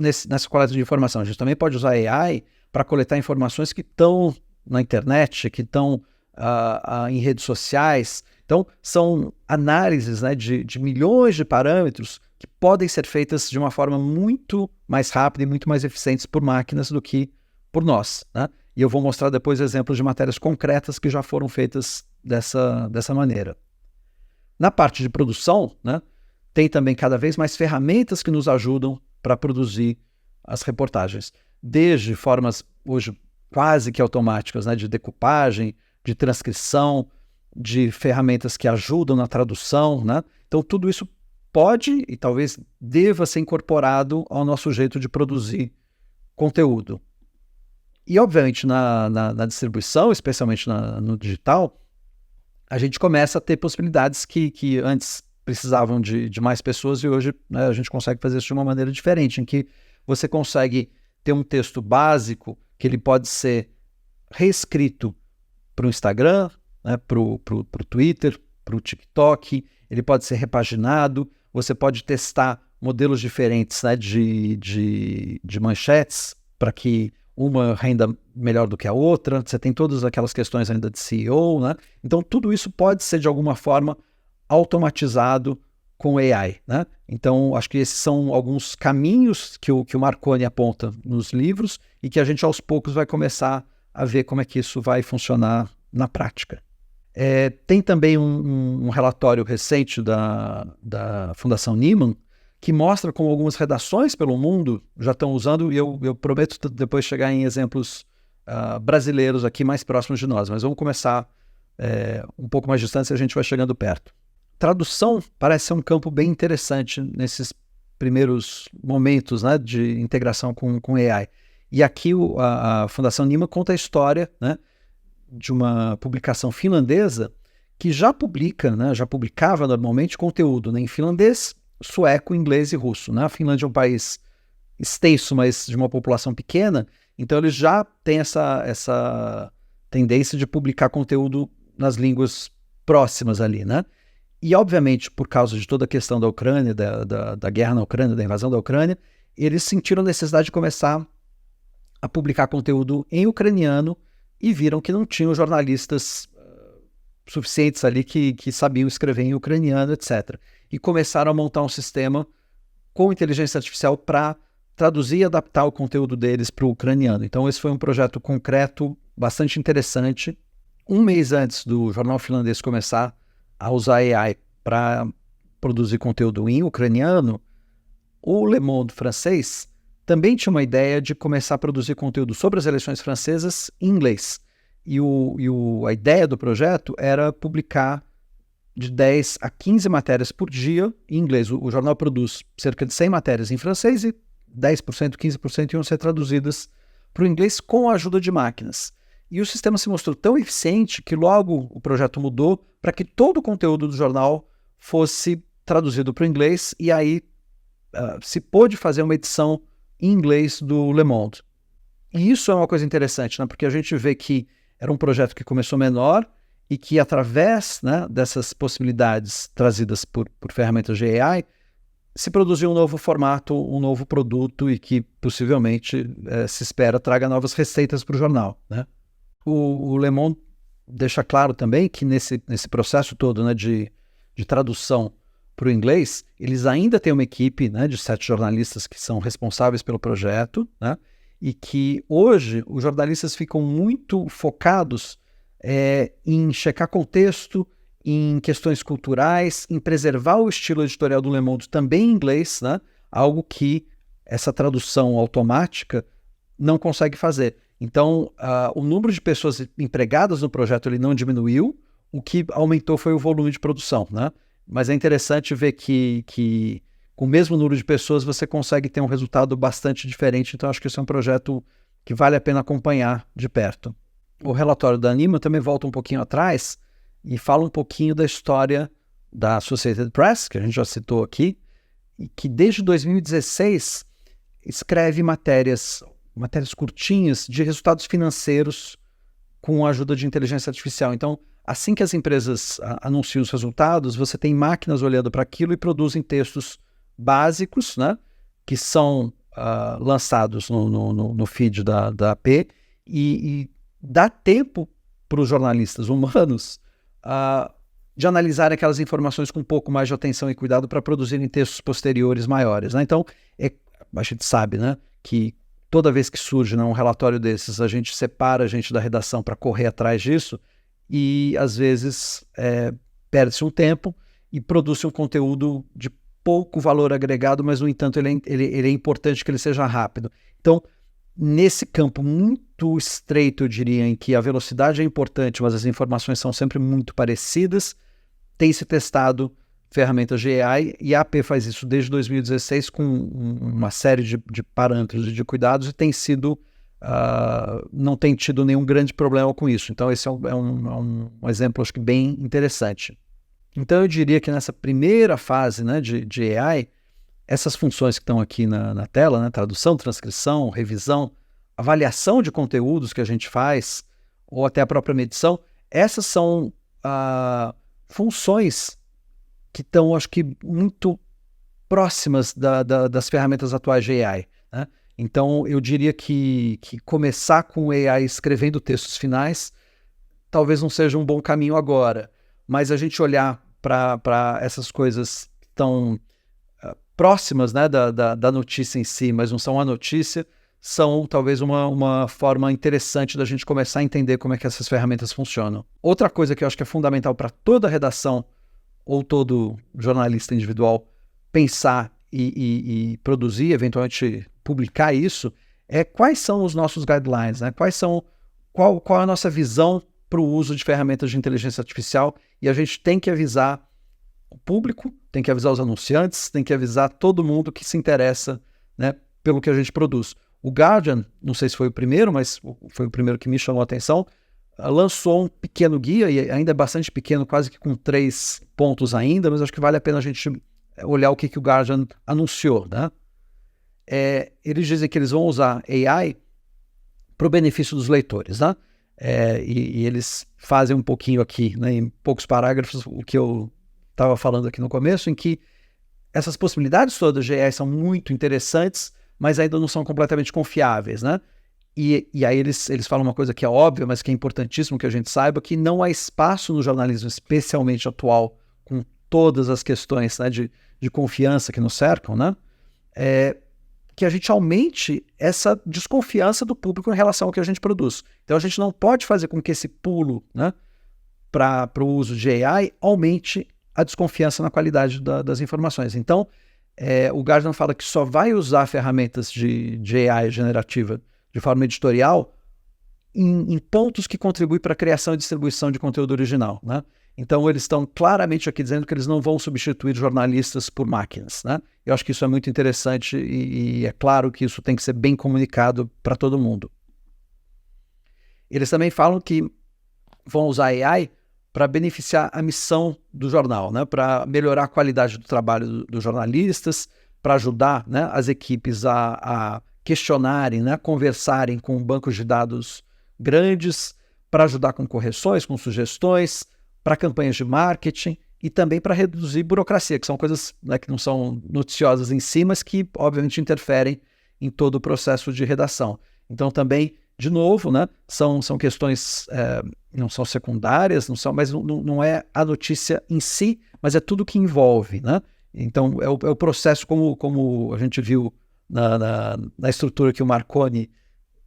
coleta de informação. A gente também pode usar a AI para coletar informações que estão na internet, que estão em redes sociais. Então, são análises, né, de milhões de parâmetros que podem ser feitas de uma forma muito mais rápida e muito mais eficientes por máquinas do que por nós, né? E eu vou mostrar depois exemplos de matérias concretas que já foram feitas dessa maneira. Na parte de produção, né, tem também cada vez mais ferramentas que nos ajudam para produzir as reportagens. Desde formas hoje quase que automáticas, né, de decupagem, de transcrição, de ferramentas que ajudam na tradução, né? Então tudo isso pode e talvez deva ser incorporado ao nosso jeito de produzir conteúdo. E obviamente na distribuição, especialmente no digital, a gente começa a ter possibilidades que antes precisavam de mais pessoas e hoje, né, a gente consegue fazer isso de uma maneira diferente, em que você consegue ter um texto básico que ele pode ser reescrito para o Instagram, né, para o Twitter, para o TikTok, ele pode ser repaginado, você pode testar modelos diferentes, né, de manchetes para que uma renda melhor do que a outra, você tem todas aquelas questões ainda de SEO, né? Então tudo isso pode ser de alguma forma automatizado com AI, né? Então acho que esses são alguns caminhos que o Marconi aponta nos livros e que a gente aos poucos vai começar a ver como é que isso vai funcionar na prática. Tem também um relatório recente da Fundação Nieman que mostra como algumas redações pelo mundo já estão usando, e eu prometo depois chegar em exemplos brasileiros aqui mais próximos de nós, mas vamos começar um pouco mais distante e a gente vai chegando perto. Tradução parece ser um campo bem interessante nesses primeiros momentos, né, de integração com AI. E aqui a Fundação Nieman conta a história, né, de uma publicação finlandesa que já publicava normalmente conteúdo, né, em finlandês, sueco, inglês e russo, né? A Finlândia é um país extenso, mas de uma população pequena, então eles já têm essa tendência de publicar conteúdo nas línguas próximas ali, né? E, obviamente, por causa de toda a questão da Ucrânia, da guerra na Ucrânia, da invasão da Ucrânia, eles sentiram a necessidade de começar a publicar conteúdo em ucraniano e viram que não tinham jornalistas suficientes ali que sabiam escrever em ucraniano, etc. E começaram a montar um sistema com inteligência artificial para traduzir e adaptar o conteúdo deles para o ucraniano. Então esse foi um projeto concreto, bastante interessante. Um mês antes do jornal finlandês começar a usar AI para produzir conteúdo em ucraniano, o Le Monde francês também tinha uma ideia de começar a produzir conteúdo sobre as eleições francesas em inglês. E a ideia do projeto era publicar de 10 a 15 matérias por dia em inglês. O jornal produz cerca de 100 matérias em francês e 10%, 15% iam ser traduzidas para o inglês com a ajuda de máquinas. E o sistema se mostrou tão eficiente que logo o projeto mudou para que todo o conteúdo do jornal fosse traduzido para o inglês e aí se pôde fazer uma edição em inglês do Le Monde. E isso é uma coisa interessante, né? Porque a gente vê que era um projeto que começou menor e que através, né, dessas possibilidades trazidas por ferramentas de AI, se produziu um novo formato, um novo produto e que possivelmente se espera traga novas receitas para o jornal, né? O Le Monde deixa claro também que nesse processo todo, né, de tradução para o inglês, eles ainda têm uma equipe, né, de 7 jornalistas que são responsáveis pelo projeto, né, e que hoje os jornalistas ficam muito focados em checar contexto, em questões culturais, em preservar o estilo editorial do Le Monde também em inglês, né, algo que essa tradução automática não consegue fazer. Então, o número de pessoas empregadas no projeto ele não diminuiu, o que aumentou foi o volume de produção, né? Mas é interessante ver que com o mesmo número de pessoas você consegue ter um resultado bastante diferente, então acho que esse é um projeto que vale a pena acompanhar de perto. O relatório da Nieman também volta um pouquinho atrás e fala um pouquinho da história da Associated Press, que a gente já citou aqui, e que desde 2016 escreve matérias curtinhas de resultados financeiros com a ajuda de inteligência artificial. Então, assim que as empresas anunciam os resultados, você tem máquinas olhando para aquilo e produzem textos básicos, né, que são lançados no feed da AP e dá tempo para os jornalistas humanos de analisarem aquelas informações com um pouco mais de atenção e cuidado para produzirem textos posteriores maiores, né? Então, a gente sabe, né, que toda vez que surge, né, um relatório desses, a gente separa a gente da redação para correr atrás disso e, às vezes, perde-se um tempo e produz um conteúdo de pouco valor agregado, mas, no entanto, ele é importante que ele seja rápido. Então, nesse campo muito estreito, eu diria, em que a velocidade é importante, mas as informações são sempre muito parecidas, tem se testado ferramentas de AI, e a AP faz isso desde 2016 com uma série de parâmetros e de cuidados, e tem sido, não tem tido nenhum grande problema com isso. Então esse é um exemplo, acho que bem interessante. Então eu diria que nessa primeira fase, né, de AI, essas funções que estão aqui na tela, né, tradução, transcrição, revisão, avaliação de conteúdos que a gente faz, ou até a própria medição, essas são funções que estão, acho que, muito próximas das ferramentas atuais de AI, né? Então, eu diria que começar com AI escrevendo textos finais talvez não seja um bom caminho agora, mas a gente olhar para essas coisas que estão próximas, né, da notícia em si, mas não são a notícia, são talvez uma forma interessante da gente começar a entender como é que essas ferramentas funcionam. Outra coisa que eu acho que é fundamental para toda redação ou todo jornalista individual pensar e produzir, eventualmente publicar isso, é quais são os nossos guidelines, né? Qual é a nossa visão para o uso de ferramentas de inteligência artificial, e a gente tem que avisar o público, tem que avisar os anunciantes, tem que avisar todo mundo que se interessa, né, pelo que a gente produz. O Guardian, não sei se foi o primeiro, mas foi o primeiro que me chamou a atenção, lançou um pequeno guia, e ainda é bastante pequeno, quase que com 3 pontos ainda, mas acho que vale a pena a gente olhar o que o Guardian anunciou, né? Eles dizem que eles vão usar AI para o benefício dos leitores, né? E eles fazem um pouquinho aqui, né, em poucos parágrafos, o que eu estava falando aqui no começo, em que essas possibilidades todas de AI são muito interessantes, mas ainda não são completamente confiáveis, né? E aí eles falam uma coisa que é óbvia, mas que é importantíssimo que a gente saiba, que não há espaço no jornalismo, especialmente atual, com todas as questões, né, de confiança que nos cercam, né? Que a gente aumente essa desconfiança do público em relação ao que a gente produz. Então a gente não pode fazer com que esse pulo, né, para o uso de AI aumente a desconfiança na qualidade das informações. Então, o Guardian fala que só vai usar ferramentas de AI generativa de forma editorial em pontos que contribuem para a criação e distribuição de conteúdo original, né? Então eles estão claramente aqui dizendo que eles não vão substituir jornalistas por máquinas, né? Eu acho que isso é muito interessante e é claro que isso tem que ser bem comunicado para todo mundo. Eles também falam que vão usar AI para beneficiar a missão do jornal, né? Para melhorar a qualidade do trabalho dos jornalistas, para ajudar, né, as equipes a questionarem, né, conversarem com bancos de dados grandes, para ajudar com correções, com sugestões, para campanhas de marketing e também para reduzir burocracia, que são coisas, né, que não são noticiosas em si, mas que obviamente interferem em todo o processo de redação. Então também, de novo, né, são questões, não são secundárias, mas não é a notícia em si, mas é tudo que envolve, né? Então é o processo como a gente viu na estrutura que o Marconi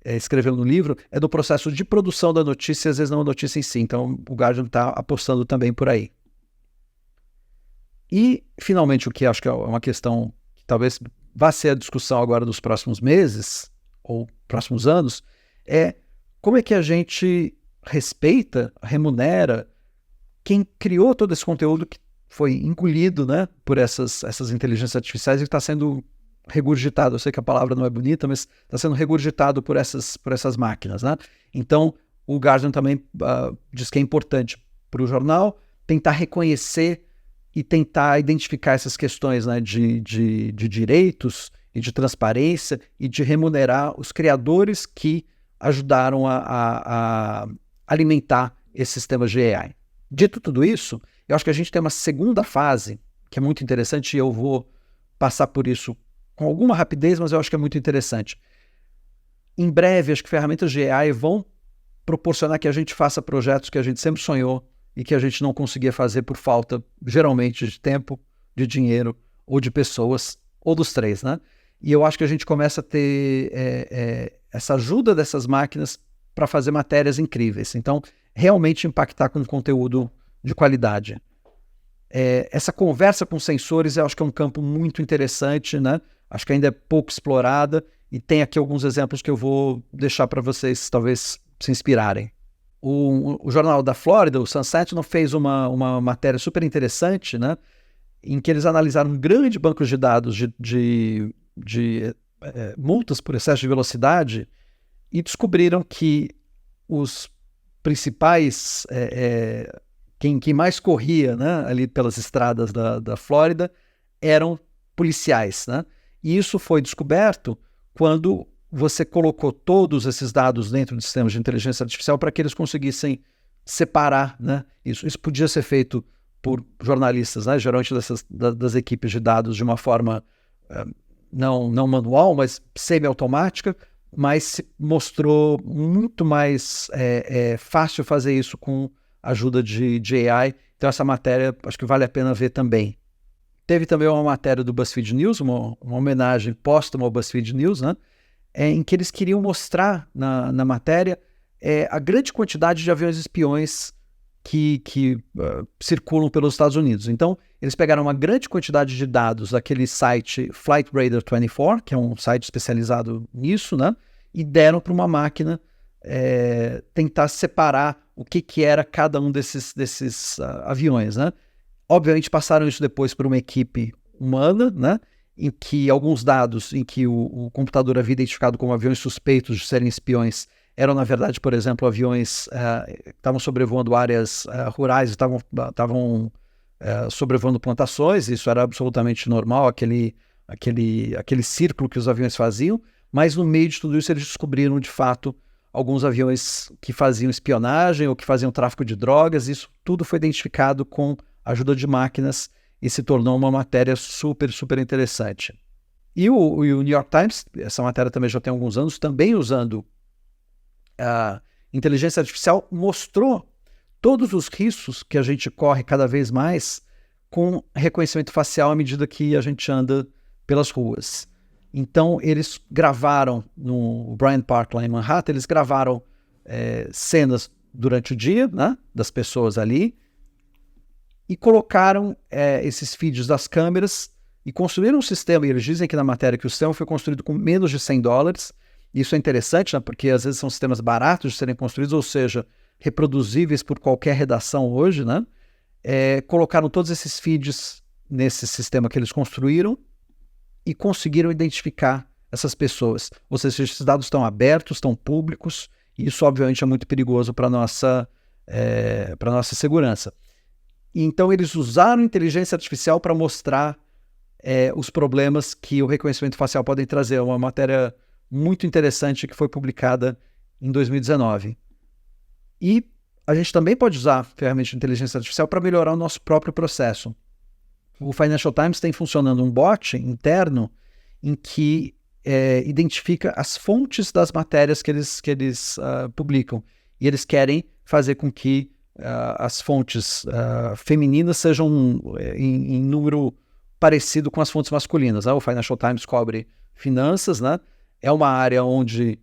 escreveu no livro, é do processo de produção da notícia, às vezes não a notícia em si. Então o Guardian está apostando também por aí. E, finalmente, o que acho que é uma questão que talvez vá ser a discussão agora dos próximos meses, ou próximos anos, é como é que a gente respeita, remunera quem criou todo esse conteúdo que foi engolido, né, por essas inteligências artificiais e que está sendo regurgitado. Eu sei que a palavra não é bonita, mas está sendo regurgitado por essas máquinas, né? Então, o Guardian também diz que é importante para o jornal tentar reconhecer e tentar identificar essas questões, né, de direitos e de transparência e de remunerar os criadores que ajudaram a alimentar esses sistemas de AI. Dito tudo isso, eu acho que a gente tem uma segunda fase que é muito interessante e eu vou passar por isso com alguma rapidez, mas eu acho que é muito interessante. Em breve, acho que ferramentas de AI vão proporcionar que a gente faça projetos que a gente sempre sonhou e que a gente não conseguia fazer por falta, geralmente, de tempo, de dinheiro ou de pessoas, ou dos três, né? e eu acho que a gente começa a ter essa ajuda dessas máquinas para fazer matérias incríveis. Então, realmente impactar com conteúdo de qualidade. Essa conversa com sensores eu acho que é um campo muito interessante, né? Acho que ainda é pouco explorada, e tem aqui alguns exemplos que eu vou deixar para vocês talvez se inspirarem. O jornal da Flórida, o Sun Sentinel, fez uma matéria super interessante, né? Em que eles analisaram um grande banco de dados de multas por excesso de velocidade e descobriram que os principais, quem mais corria, né, ali pelas estradas da Flórida eram policiais, né? E isso foi descoberto quando você colocou todos esses dados dentro de sistemas de inteligência artificial para que eles conseguissem separar, né? Isso podia ser feito por jornalistas, né? Geralmente das equipes de dados de uma forma não manual, mas semi-automática, mas se mostrou muito mais fácil fazer isso com a ajuda de AI. Então essa matéria acho que vale a pena ver também. Teve também uma matéria do BuzzFeed News, uma homenagem póstuma ao BuzzFeed News, né? Em que eles queriam mostrar na matéria a grande quantidade de aviões espiões que circulam pelos Estados Unidos. Então, eles pegaram uma grande quantidade de dados daquele site Flight Radar 24, que é um site especializado nisso, né? E deram para uma máquina tentar separar o que era cada um desses aviões, né? Obviamente passaram isso depois para uma equipe humana, né? Em que alguns dados em que o computador havia identificado como aviões suspeitos de serem espiões eram, na verdade, por exemplo, aviões que estavam sobrevoando áreas rurais, estavam sobrevoando plantações. Isso era absolutamente normal, aquele círculo que os aviões faziam, mas no meio de tudo isso eles descobriram, de fato, alguns aviões que faziam espionagem ou que faziam tráfico de drogas. Isso tudo foi identificado com a ajuda de máquinas e se tornou uma matéria super, super interessante. E o New York Times, essa matéria também já tem alguns anos, também usando a inteligência artificial, mostrou todos os riscos que a gente corre cada vez mais com reconhecimento facial à medida que a gente anda pelas ruas. Então, eles gravaram no Bryant Park, lá em Manhattan, eles gravaram cenas durante o dia, né, das pessoas ali, e colocaram esses vídeos das câmeras e construíram um sistema. E eles dizem que na matéria que o sistema foi construído com menos de $100. Isso é interessante, né, porque às vezes são sistemas baratos de serem construídos, ou seja, reproduzíveis por qualquer redação hoje, né? Colocaram todos esses feeds nesse sistema que eles construíram e conseguiram identificar essas pessoas. Ou seja, esses dados estão abertos, estão públicos, e isso obviamente é muito perigoso para a nossa segurança. Então eles usaram inteligência artificial para mostrar os problemas que o reconhecimento facial pode trazer. É uma matéria muito interessante que foi publicada em 2019. E a gente também pode usar ferramentas de inteligência artificial para melhorar o nosso próprio processo. O Financial Times tem funcionando um bot interno em que identifica as fontes das matérias que eles publicam. E eles querem fazer com que as fontes femininas sejam em número parecido com as fontes masculinas, né? O Financial Times cobre finanças, né? É uma área onde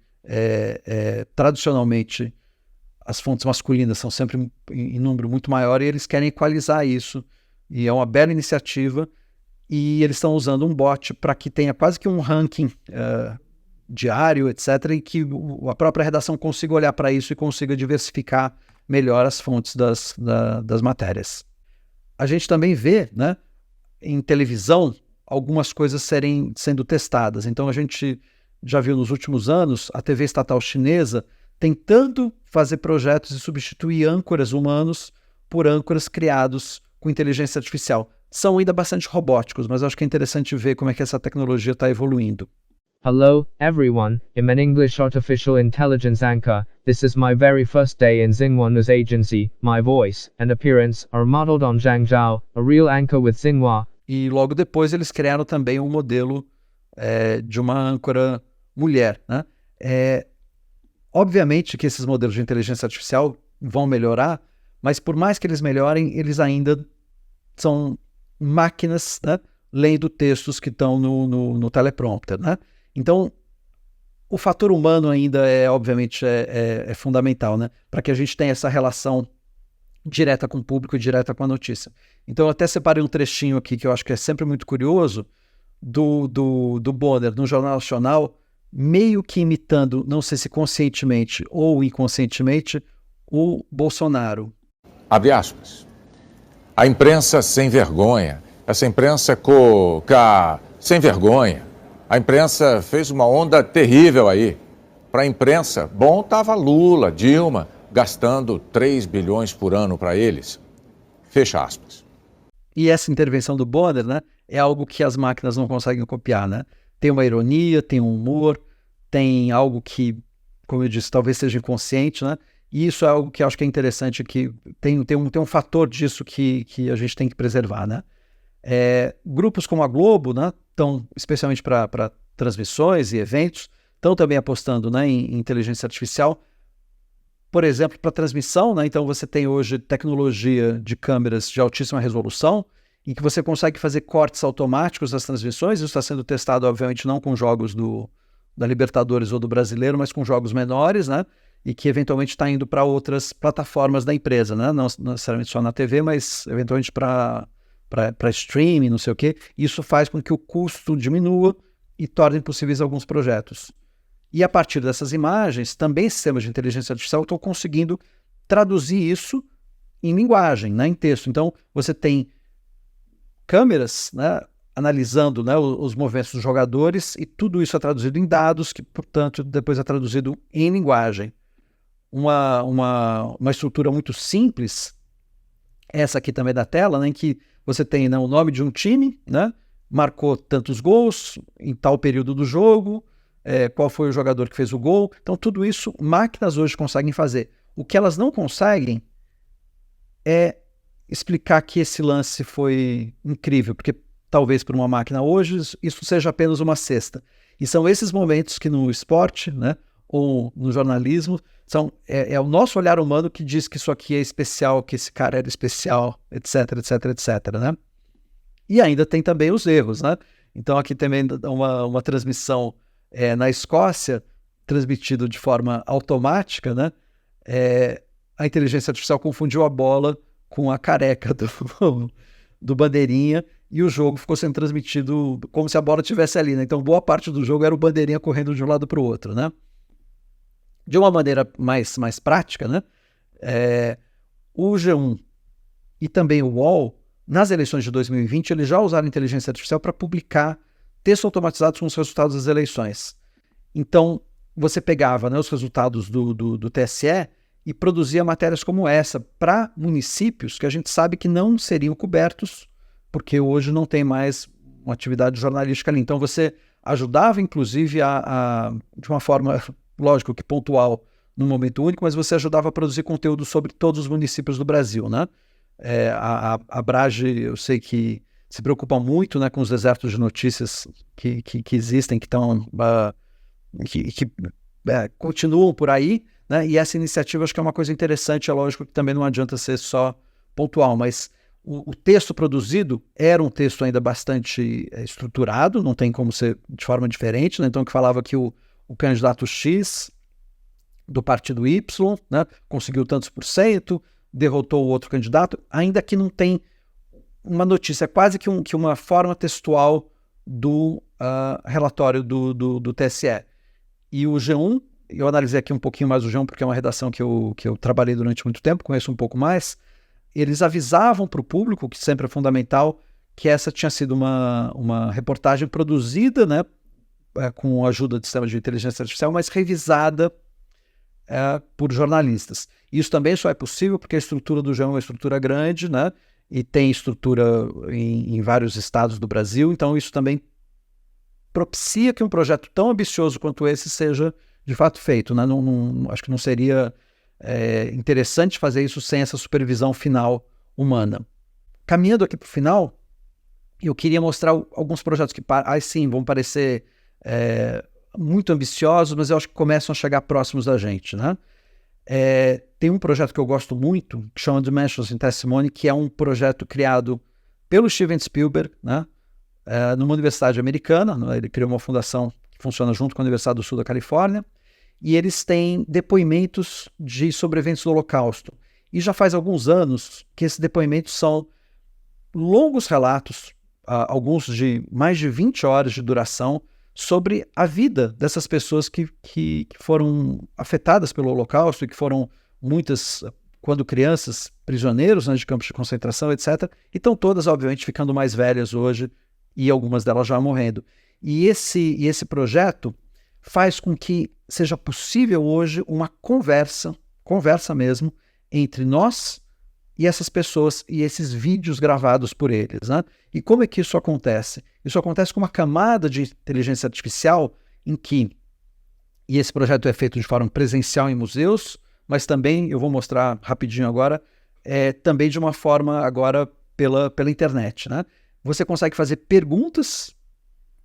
tradicionalmente as fontes masculinas são sempre em número muito maior, e eles querem equalizar isso, e é uma bela iniciativa, e eles estão usando um bot para que tenha quase que um ranking diário, etc., e que a própria redação consiga olhar para isso e consiga diversificar melhor as fontes das matérias. A gente também vê, né, em televisão algumas coisas sendo testadas. Então a gente já viu nos últimos anos a TV estatal chinesa tentando fazer projetos e substituir âncoras humanos por âncoras criados com inteligência artificial. São ainda bastante robóticos, mas acho que é interessante ver como é que essa tecnologia está evoluindo.
Hello, everyone. I'm an English artificial intelligence anchor. This is my very first day in Xinhua News Agency. My voice and appearance are modeled on Zhang Zhao, a real anchor with Xinhua.
E logo depois eles criaram também um modelo de uma âncora mulher, né? Obviamente que esses modelos de inteligência artificial vão melhorar, mas por mais que eles melhorem, eles ainda são máquinas, né, lendo textos que estão no teleprompter, né? Então, o fator humano ainda obviamente, é fundamental, né? Para que a gente tenha essa relação direta com o público e direta com a notícia. Então, eu até separei um trechinho aqui que eu acho que é sempre muito curioso, do Bonner no Jornal Nacional, meio que imitando, não sei se conscientemente ou inconscientemente, o Bolsonaro.
Abre aspas. A imprensa sem vergonha, essa imprensa sem vergonha. A imprensa fez uma onda terrível aí. Para a imprensa, bom estava Lula, Dilma, gastando 3 bilhões por ano para eles. Fecha aspas.
E essa intervenção do Bonner, né, é algo que as máquinas não conseguem copiar, né? Tem uma ironia, tem um humor, tem algo que, como eu disse, talvez seja inconsciente, né? E isso é algo que eu acho que é interessante, que tem um fator disso que a gente tem que preservar, né? Grupos como a Globo, né, estão, especialmente para transmissões e eventos, estão também apostando, né, em inteligência artificial, por exemplo, para transmissão, né? Então você tem hoje tecnologia de câmeras de altíssima resolução, em que você consegue fazer cortes automáticos das transmissões. Isso está sendo testado, obviamente, não com jogos da Libertadores ou do Brasileiro, mas com jogos menores, né? E que eventualmente está indo para outras plataformas da empresa, né? Não necessariamente só na TV, mas eventualmente para streaming, não sei o quê. Isso faz com que o custo diminua e torne possíveis alguns projetos. E a partir dessas imagens, também sistemas de inteligência artificial estão conseguindo traduzir isso em linguagem, né, em texto. Então, você tem câmeras, né, analisando, né, os movimentos dos jogadores, e tudo isso é traduzido em dados, que, portanto, depois é traduzido em linguagem. Uma estrutura muito simples, essa aqui também da tela, né, em que você tem, né, o nome de um time, né, marcou tantos gols em tal período do jogo, qual foi o jogador que fez o gol. Então, tudo isso máquinas hoje conseguem fazer. O que elas não conseguem é explicar que esse lance foi incrível, porque talvez para uma máquina hoje isso seja apenas uma cesta. E são esses momentos que no esporte, né, ou no jornalismo, é o nosso olhar humano que diz que isso aqui é especial, que esse cara era especial, etc, etc, etc, né? E ainda tem também os erros, né? Então aqui também uma transmissão na Escócia, transmitido de forma automática, né? A inteligência artificial confundiu a bola com a careca do Bandeirinha, e o jogo ficou sendo transmitido como se a bola estivesse ali, né? Então boa parte do jogo era o Bandeirinha correndo de um lado para o outro, né? De uma maneira mais prática, né? O G1 e também o UOL, nas eleições de 2020, eles já usaram inteligência artificial para publicar textos automatizados com os resultados das eleições. Então, você pegava, né, os resultados do TSE e produzia matérias como essa para municípios que a gente sabe que não seriam cobertos, porque hoje não tem mais uma atividade jornalística ali. Então, você ajudava, inclusive, de uma forma, lógico que pontual, num momento único, mas você ajudava a produzir conteúdo sobre todos os municípios do Brasil, né? A Brage, eu sei que se preocupa muito, né, com os desertos de notícias que existem, que continuam por aí, né, e essa iniciativa acho que é uma coisa interessante. É lógico que também não adianta ser só pontual, mas o texto produzido era um texto ainda bastante estruturado, não tem como ser de forma diferente, né? Então que falava que o candidato X do partido Y, né, conseguiu tantos por cento, derrotou o outro candidato, ainda que não tem uma notícia, quase que uma forma textual do relatório do TSE. E o G1, eu analisei aqui um pouquinho mais o G1, porque é uma redação que eu trabalhei durante muito tempo, conheço um pouco mais. Eles avisavam para o público, que sempre é fundamental, que essa tinha sido uma reportagem produzida, né, com a ajuda de sistemas de inteligência artificial, mas revisada por jornalistas. Isso também só é possível porque a estrutura do G1 é uma estrutura grande, né? E tem estrutura em vários estados do Brasil, então isso também propicia que um projeto tão ambicioso quanto esse seja de fato feito, né? Acho que não seria interessante fazer isso sem essa supervisão final humana. Caminhando aqui para o final, eu queria mostrar alguns projetos que, sim, vão parecer muito ambiciosos, mas eu acho que começam a chegar próximos da gente, né? Tem um projeto que eu gosto muito, que chama Dimensions in Testimony, que é um projeto criado pelo Steven Spielberg, né? numa universidade americana, né? Ele criou uma fundação que funciona junto com a Universidade do Sul da Califórnia, e eles têm depoimentos de sobreviventes do Holocausto. E já faz alguns anos que esses depoimentos são longos relatos, alguns de mais de 20 horas de duração, sobre a vida dessas pessoas que foram afetadas pelo Holocausto e que foram muitas, quando crianças, prisioneiros, né, de campos de concentração, etc. E estão todas, obviamente, ficando mais velhas hoje e algumas delas já morrendo. E esse projeto faz com que seja possível hoje uma conversa mesmo, entre nós e essas pessoas e esses vídeos gravados por eles, né? E como é que isso acontece? Isso acontece com uma camada de inteligência artificial em que, e esse projeto é feito de forma presencial em museus, mas também, eu vou mostrar rapidinho agora, também de uma forma agora pela internet, né? Você consegue fazer perguntas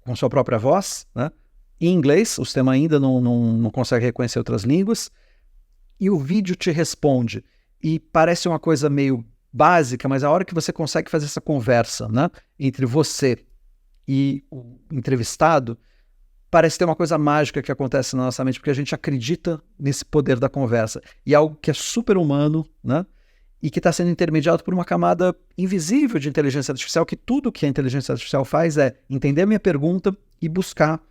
com sua própria voz, né? Em inglês, o sistema ainda não consegue reconhecer outras línguas, e o vídeo te responde. E parece uma coisa meio básica, mas a hora que você consegue fazer essa conversa, né, entre você e o entrevistado, parece ter uma coisa mágica que acontece na nossa mente, porque a gente acredita nesse poder da conversa. E é algo que é super humano, né, e que está sendo intermediado por uma camada invisível de inteligência artificial, que tudo que a inteligência artificial faz é entender a minha pergunta e buscar,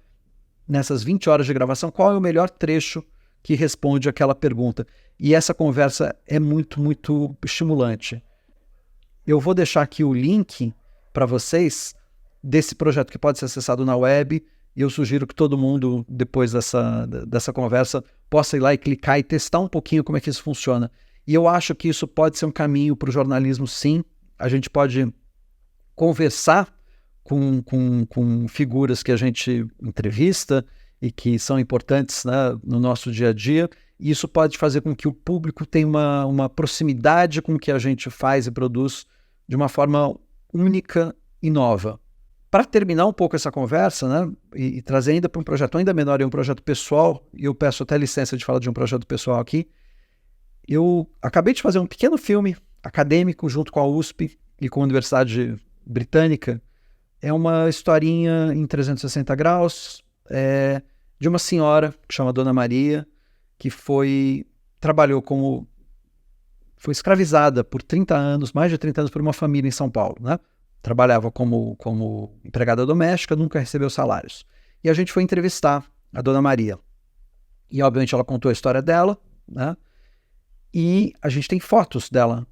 nessas 20 horas de gravação, qual é o melhor trecho que responde aquela pergunta. E essa conversa é muito, muito estimulante. Eu vou deixar aqui o link para vocês desse projeto que pode ser acessado na web, e eu sugiro que todo mundo, depois dessa conversa, possa ir lá e clicar e testar um pouquinho como é que isso funciona. E eu acho que isso pode ser um caminho para o jornalismo, sim. A gente pode conversar com figuras que a gente entrevista e que são importantes, né, no nosso dia a dia, e isso pode fazer com que o público tenha uma proximidade com o que a gente faz e produz de uma forma única e nova. Para terminar um pouco essa conversa, né, e trazer ainda para um projeto ainda menor, um projeto pessoal, e eu peço até licença de falar de um projeto pessoal aqui, eu acabei de fazer um pequeno filme acadêmico junto com a USP e com a Universidade Britânica. É uma historinha em 360 graus, de uma senhora que chama Dona Maria, que foi escravizada por 30 anos, mais de 30 anos, por uma família em São Paulo, né? Trabalhava como empregada doméstica, nunca recebeu salários. E a gente foi entrevistar a Dona Maria. E, obviamente, ela contou a história dela, né? E a gente tem fotos dela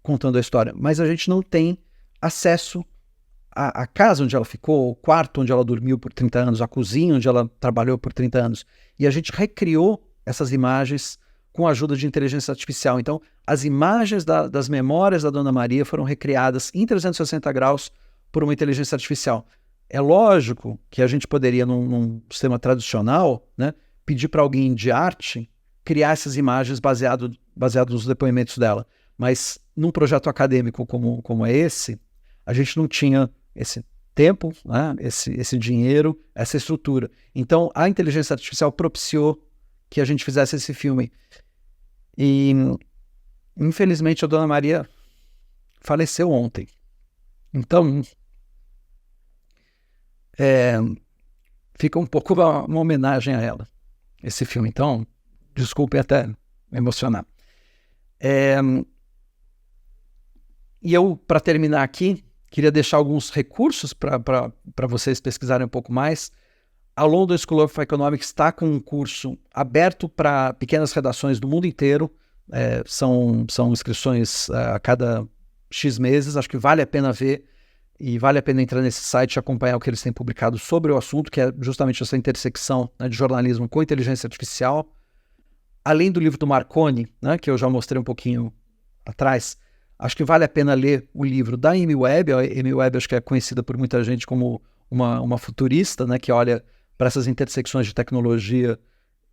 contando a história, mas a gente não tem acesso à casa onde ela ficou, o quarto onde ela dormiu por 30 anos, a cozinha onde ela trabalhou por 30 anos. E a gente recriou essas imagens com a ajuda de inteligência artificial. Então, as imagens das memórias da Dona Maria foram recriadas em 360 graus por uma inteligência artificial. É lógico que a gente poderia, num sistema tradicional, né, pedir para alguém de arte criar essas imagens baseado nos depoimentos dela. Mas num projeto acadêmico como é esse, a gente não tinha esse tempo, né, esse dinheiro, essa estrutura. Então, a inteligência artificial propiciou que a gente fizesse esse filme. E, infelizmente, a Dona Maria faleceu ontem. Então, fica um pouco uma homenagem a ela, esse filme. Então, desculpe até me emocionar. E eu, para terminar aqui, queria deixar alguns recursos para vocês pesquisarem um pouco mais. A London School of Economics está com um curso aberto para pequenas redações do mundo inteiro. São inscrições a cada X meses. Acho que vale a pena ver e vale a pena entrar nesse site e acompanhar o que eles têm publicado sobre o assunto, que é justamente essa intersecção, né, de jornalismo com inteligência artificial. Além do livro do Marconi, né, que eu já mostrei um pouquinho atrás, acho que vale a pena ler o livro da Amy Webb. A Amy Webb acho que é conhecida por muita gente como uma futurista, né, que olha para essas intersecções de tecnologia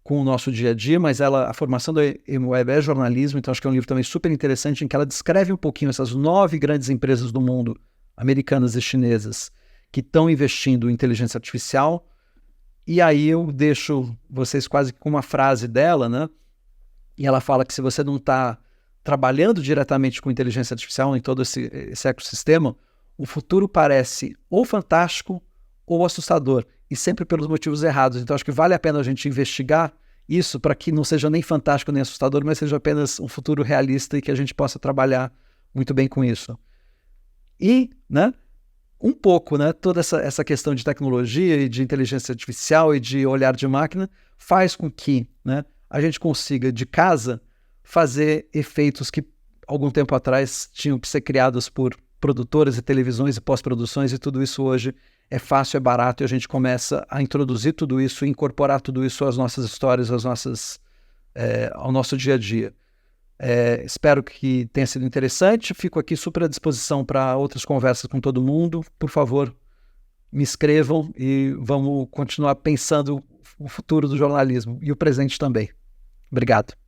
com o nosso dia a dia, mas a formação da Amy Webb é jornalismo, então acho que é um livro também super interessante em que ela descreve um pouquinho essas 9 grandes empresas do mundo, americanas e chinesas, que estão investindo em inteligência artificial. E aí eu deixo vocês quase com uma frase dela, né? E ela fala que se você não está trabalhando diretamente com inteligência artificial em todo esse ecossistema, o futuro parece ou fantástico ou assustador, e sempre pelos motivos errados. Então acho que vale a pena a gente investigar isso para que não seja nem fantástico nem assustador, mas seja apenas um futuro realista e que a gente possa trabalhar muito bem com isso. E, né, um pouco, né, toda essa questão de tecnologia e de inteligência artificial e de olhar de máquina faz com que, né, a gente consiga, de casa, fazer efeitos que, algum tempo atrás, tinham que ser criados por produtoras e televisões e pós-produções, e tudo isso hoje é fácil, é barato, e a gente começa a introduzir tudo isso e incorporar tudo isso às nossas histórias, ao nosso dia a dia. Espero que tenha sido interessante. Fico aqui super à disposição para outras conversas com todo mundo. Por favor, me escrevam e vamos continuar pensando o futuro do jornalismo e o presente também. Obrigado.